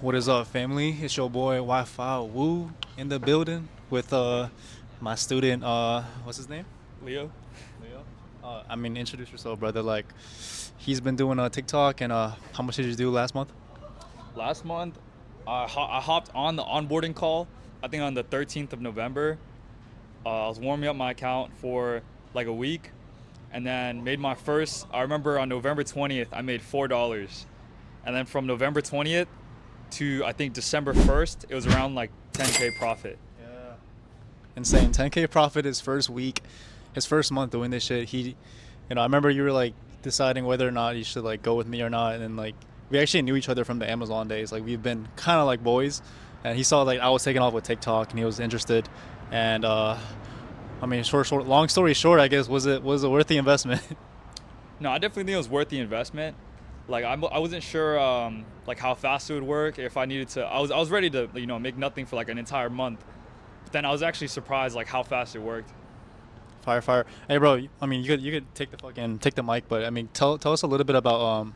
What is up, family? It's your boy Wi-Fi Woo in the building with my student. What's his name? Leo. Leo. Introduce yourself, brother. Like, he's been doing TikTok, and how much did you do last month? Last month, I hopped on the onboarding call, I think on the 13th of November. I was warming up my account for like a week and then made my first. I remember on November 20th, I made $4. And then from November 20th to I think December 1st, it was around like 10K profit. Yeah. Insane. 10K profit his first week, his first month doing this shit. I remember you were like deciding whether or not you should like go with me or not, and then like we actually knew each other from the Amazon days. Like we've been kind of like boys, and he saw like I was taking off with TikTok, and he was interested, and long story short, I guess was it worth the investment? No, I definitely think it was worth the investment. Like I wasn't sure like how fast it would work. If I needed to, I was ready to make nothing for like an entire month. But then I was actually surprised like how fast it worked. Fire, fire. Hey, bro. You could take the mic, but tell us a little bit about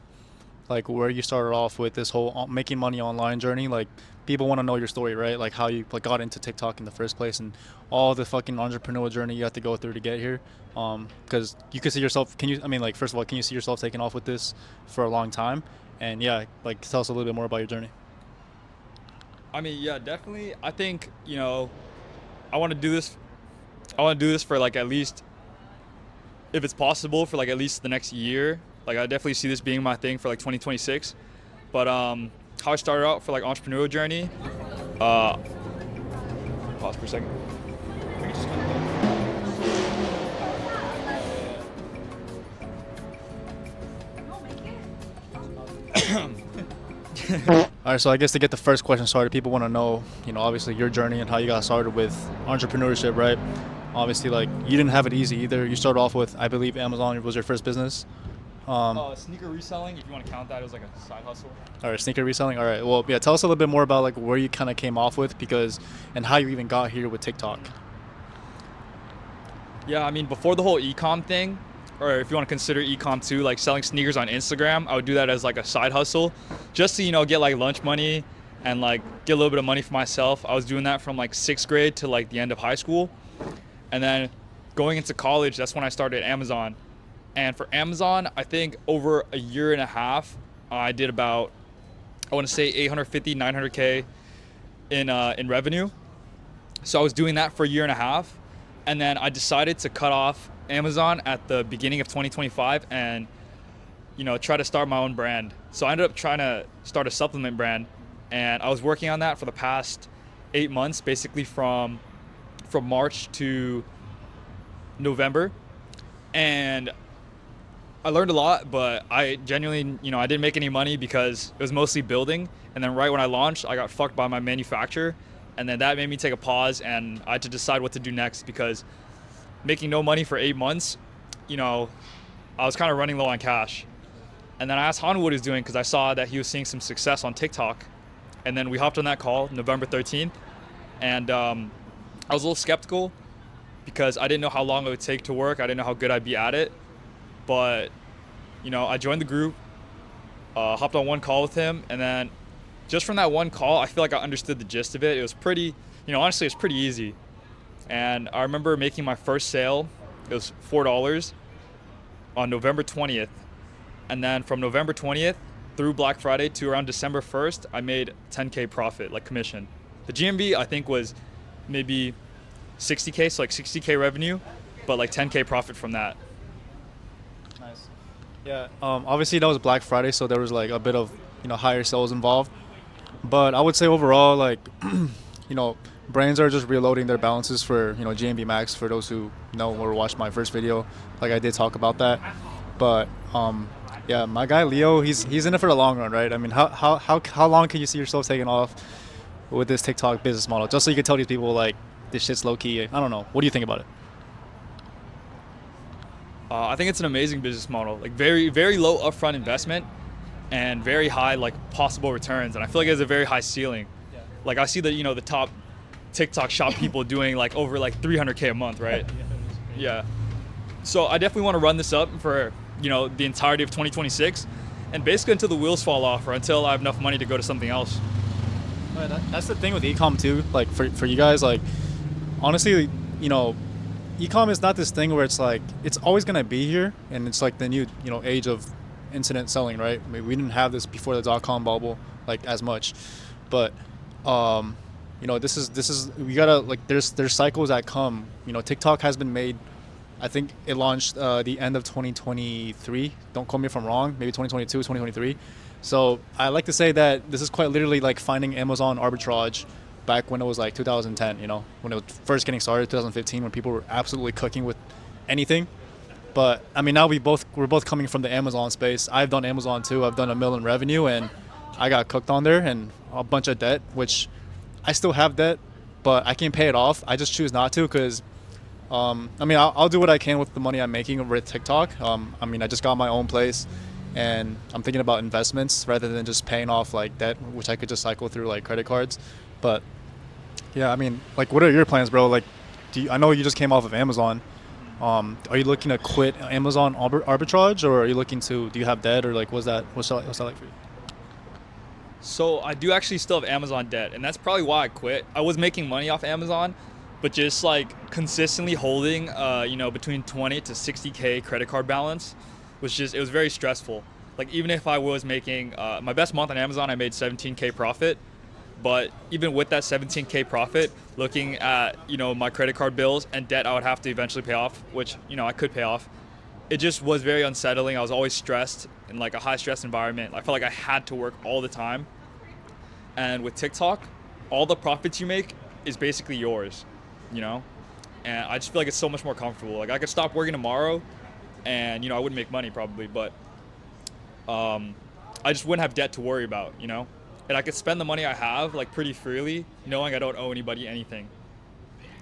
like where you started off with this whole making money online journey. Like people want to know your story, right? Like how you like got into TikTok in the first place and all the fucking entrepreneurial journey you have to go through to get here. Because you could see yourself. First of all, can you see yourself taking off with this for a long time? And yeah, like tell us a little bit more about your journey. I mean, yeah, definitely. I think I want to do this. I want to do this for like at least, if it's possible, for like at least the next year. Like I definitely see this being my thing for like 2026. But how I started out for like entrepreneurial journey. Uh, Pause for a second. All right, so I guess to get the first question started, people want to know, obviously your journey and how you got started with entrepreneurship, right? Obviously, like you didn't have it easy either. You started off with, I believe, Amazon was your first business. Sneaker reselling, if you want to count that, it was like a side hustle. All right, sneaker reselling. All right, well, yeah, tell us a little bit more about like where you kind of came off with and how you even got here with TikTok. Yeah, I mean, before the whole e-com thing, or if you want to consider e-com too, like selling sneakers on Instagram, I would do that as like a side hustle, just to get like lunch money and like get a little bit of money for myself. I was doing that from like sixth grade to like the end of high school, and then going into college, that's when I started Amazon. And for Amazon, I think over a year and a half, I did about, I want to say 850, 900K in revenue. So I was doing that for a year and a half. And then I decided to cut off Amazon at the beginning of 2025 and, try to start my own brand. So I ended up trying to start a supplement brand. And I was working on that for the past 8 months, basically from March to November. And I learned a lot, but I genuinely, I didn't make any money because it was mostly building. And then right when I launched, I got fucked by my manufacturer. And then that made me take a pause, and I had to decide what to do next because making no money for 8 months, I was kind of running low on cash. And then I asked Han what he was doing because I saw that he was seeing some success on TikTok. And then we hopped on that call November 13th. And I was a little skeptical because I didn't know how long it would take to work. I didn't know how good I'd be at it. But, I joined the group, hopped on one call with him, and then just from that one call, I feel like I understood the gist of it. It was pretty, honestly, it's pretty easy. And I remember making my first sale. It was $4 on November 20th. And then from November 20th through Black Friday to around December 1st, I made 10K profit, like commission. The GMV, I think, was maybe 60K, so like 60K revenue, but like 10K profit from that. Nice. Yeah. Obviously that was Black Friday, so there was like a bit of higher sales involved. But I would say overall, like, brands are just reloading their balances for, GMB Max. For those who know or watched my first video, like I did talk about that. But yeah, my guy Leo, he's in it for the long run, right? I mean, how long can you see yourself taking off with this TikTok business model? Just so you can tell these people like this shit's low key. I don't know. What do you think about it? I think it's an amazing business model, like very, very low upfront investment and very high like possible returns. And I feel like it has a very high ceiling. Yeah. Like I see that, the top TikTok shop people doing like over like 300K a month, right? Yeah. So I definitely want to run this up for, the entirety of 2026 and basically until the wheels fall off or until I have enough money to go to something else. But that's the thing with ecom too. Like for you guys, like honestly, you know, ecom is not this thing where it's like it's always gonna be here, and it's like the new age of internet selling, right? I mean, we didn't have this before the dot-com bubble like as much, but this is we gotta like there's cycles that come. TikTok has been made. I think it launched the end of 2023. Don't quote me if I'm wrong. Maybe 2022, 2023. So I like to say that this is quite literally like finding Amazon arbitrage back when it was like 2010. When it was first getting started, 2015, when people were absolutely cooking with anything. But I mean, now we're both coming from the Amazon space. I've done Amazon too. I've done $1 million revenue, and I got cooked on there and a bunch of debt, which I still have debt, but I can pay it off. I just choose not to because I mean, I'll do what I can with the money I'm making over at TikTok. I mean, I just got my own place, and I'm thinking about investments rather than just paying off like debt, which I could just cycle through like credit cards. But yeah, I mean, like, what are your plans, bro? Like, I know you just came off of Amazon. Are you looking to quit Amazon arbitrage, or are you looking to? Do you have debt, or like, what's that like for you? So I do actually still have Amazon debt, and that's probably why I quit. I was making money off Amazon, but just like consistently holding, between 20 to 60K credit card balance it was very stressful. Like even if I was making my best month on Amazon, I made 17K profit. But even with that 17K profit, looking at, my credit card bills and debt I would have to eventually pay off, which, I could pay off. It just was very unsettling. I was always stressed in like a high stress environment. I felt like I had to work all the time. And with TikTok, all the profits you make is basically yours, And I just feel like it's so much more comfortable. Like I could stop working tomorrow and, I wouldn't make money probably, but I just wouldn't have debt to worry about. And I could spend the money I have like pretty freely, knowing I don't owe anybody anything.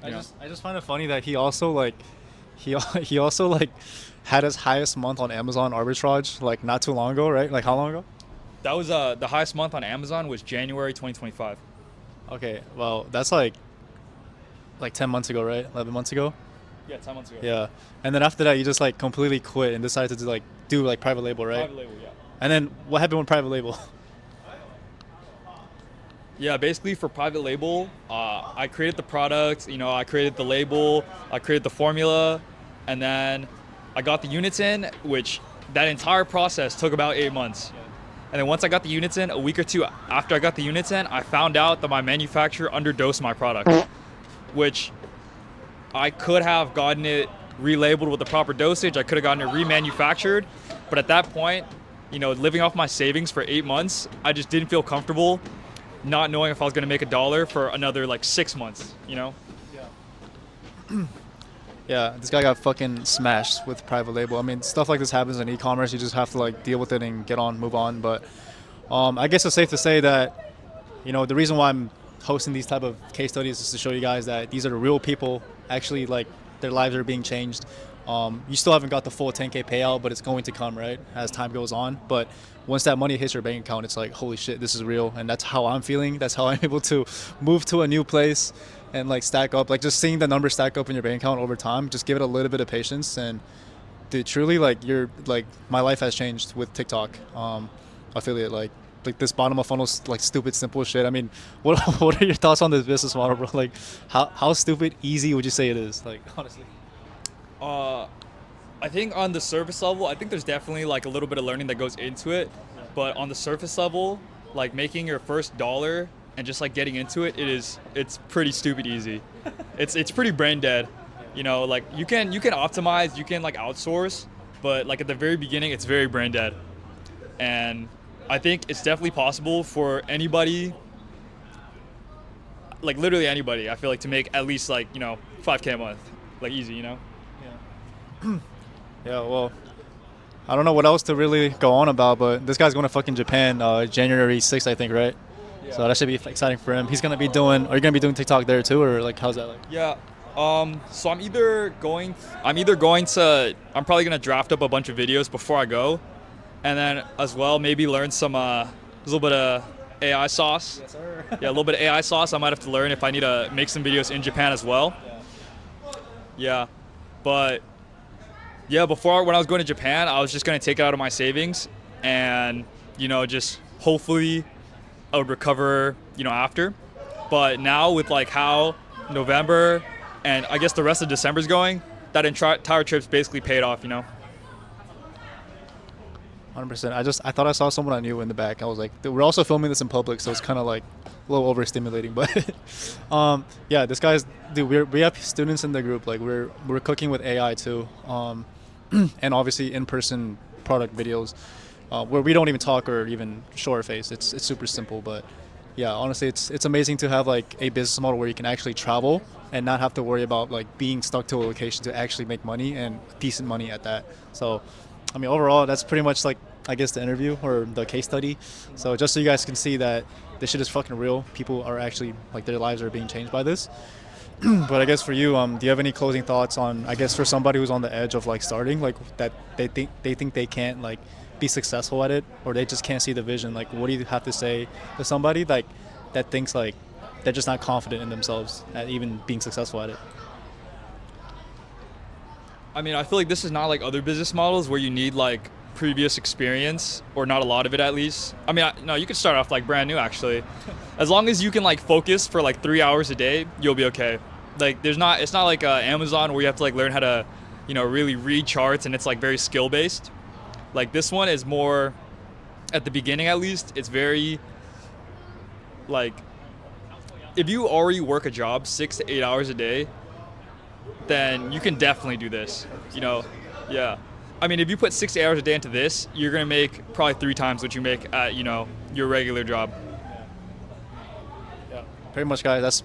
I just find it funny that he also like he also like had his highest month on Amazon arbitrage like not too long ago, right? Like how long ago? That was the highest month on Amazon was January 2025. Okay, well that's like 10 months ago, right? 11 months ago. Yeah, 10 months ago. Yeah, and then after that you just like completely quit and decided to do like private label, right? Private label, yeah. And then what happened with private label? Yeah, basically for private label, I created the product, I created the label, I created the formula, and then I got the units in, which that entire process took about 8 months. And then once I got the units in, a week or two after I got the units in, I found out that my manufacturer underdosed my product, which I could have gotten it relabeled with the proper dosage. I could have gotten it remanufactured. But at that point, living off my savings for 8 months, I just didn't feel comfortable not knowing if I was going to make $1 for another like 6 months, Yeah. Yeah, this guy got fucking smashed with private label. I mean, stuff like this happens in e-commerce. You just have to like deal with it and move on. But I guess it's safe to say that, the reason why I'm hosting these type of case studies is to show you guys that these are the real people. Actually, like their lives are being changed. You still haven't got the full 10K payout, but it's going to come, right, as time goes on. But once that money hits your bank account, it's like, holy shit, this is real. And that's how I'm feeling. That's how I'm able to move to a new place and like stack up. Like just seeing the numbers stack up in your bank account over time, just give it a little bit of patience. And dude, truly, like my life has changed with TikTok affiliate. Like this bottom of funnel, like stupid, simple shit. I mean, what are your thoughts on this business model, bro? Like how stupid, easy would you say it is? Like honestly. I think on the surface level, I think there's definitely like a little bit of learning that goes into it. But on the surface level, like making your first dollar and just like getting into it, it's pretty stupid easy. It's pretty brain dead. Like you can optimize, you can like outsource, but like at the very beginning, it's very brain dead. And I think it's definitely possible for anybody, like literally anybody, I feel like, to make at least like, 5K a month, like easy, Yeah, well, I don't know what else to really go on about, but this guy's going to fucking Japan January 6th, I think, right? Yeah. So that should be exciting for him. Are you going to be doing TikTok there too, or like how's that like? Yeah. So I'm probably going to draft up a bunch of videos before I go, and then as well maybe learn some a little bit of AI sauce. Yes, sir. Yeah, a little bit of AI sauce. I might have to learn if I need to make some videos in Japan as well. Yeah. But yeah, when I was going to Japan, I was just going to take it out of my savings and, just hopefully I would recover after. But now with like how November and I guess the rest of December's going, that entire trip's basically paid off. 100%. I thought I saw someone I knew in the back. I was like, we're also filming this in public, so it's kind of like a little overstimulating. But yeah, this guy's dude. We have students in the group. Like we're cooking with AI too, and obviously in-person product videos where we don't even talk or even show our face. It's super simple, but yeah, honestly, it's amazing to have like a business model where you can actually travel and not have to worry about like being stuck to a location to actually make money and decent money at that. So I mean, overall, that's pretty much like, I guess, the interview or the case study. So just so you guys can see that this shit is fucking real. People are actually, like, their lives are being changed by this. But I guess for you, do you have any closing thoughts on, I guess, for somebody who's on the edge of, like, starting, like, that they think they can't, like, be successful at it, or they just can't see the vision? Like, what do you have to say to somebody, like, that thinks, like, they're just not confident in themselves at even being successful at it? I mean, I feel like this is not like other business models where you need like previous experience or not a lot of it at least. I mean, no, you can start off like brand new actually. As long as you can like focus for like 3 hours a day, you'll be okay. Like it's not like Amazon where you have to like learn how to, really read charts and it's like very skill based. Like this one is more, at the beginning at least, it's very like, if you already work a job 6 to 8 hours a day, then you can definitely do this, yeah. I mean, if you put 6 hours a day into this, you're going to make probably 3 times what you make at, your regular job. Yeah, pretty much, guys.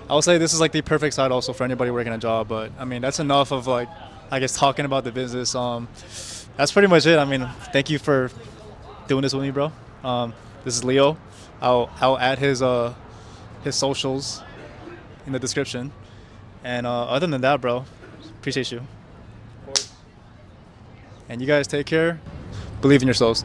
I would say this is like the perfect side also for anybody working a job, but I mean, that's enough of like, I guess, talking about the business. That's pretty much it. I mean, thank you for doing this with me, bro. This is Leo. I'll add his socials in the description. And other than that, bro, appreciate you. And you guys take care. Believe in yourselves.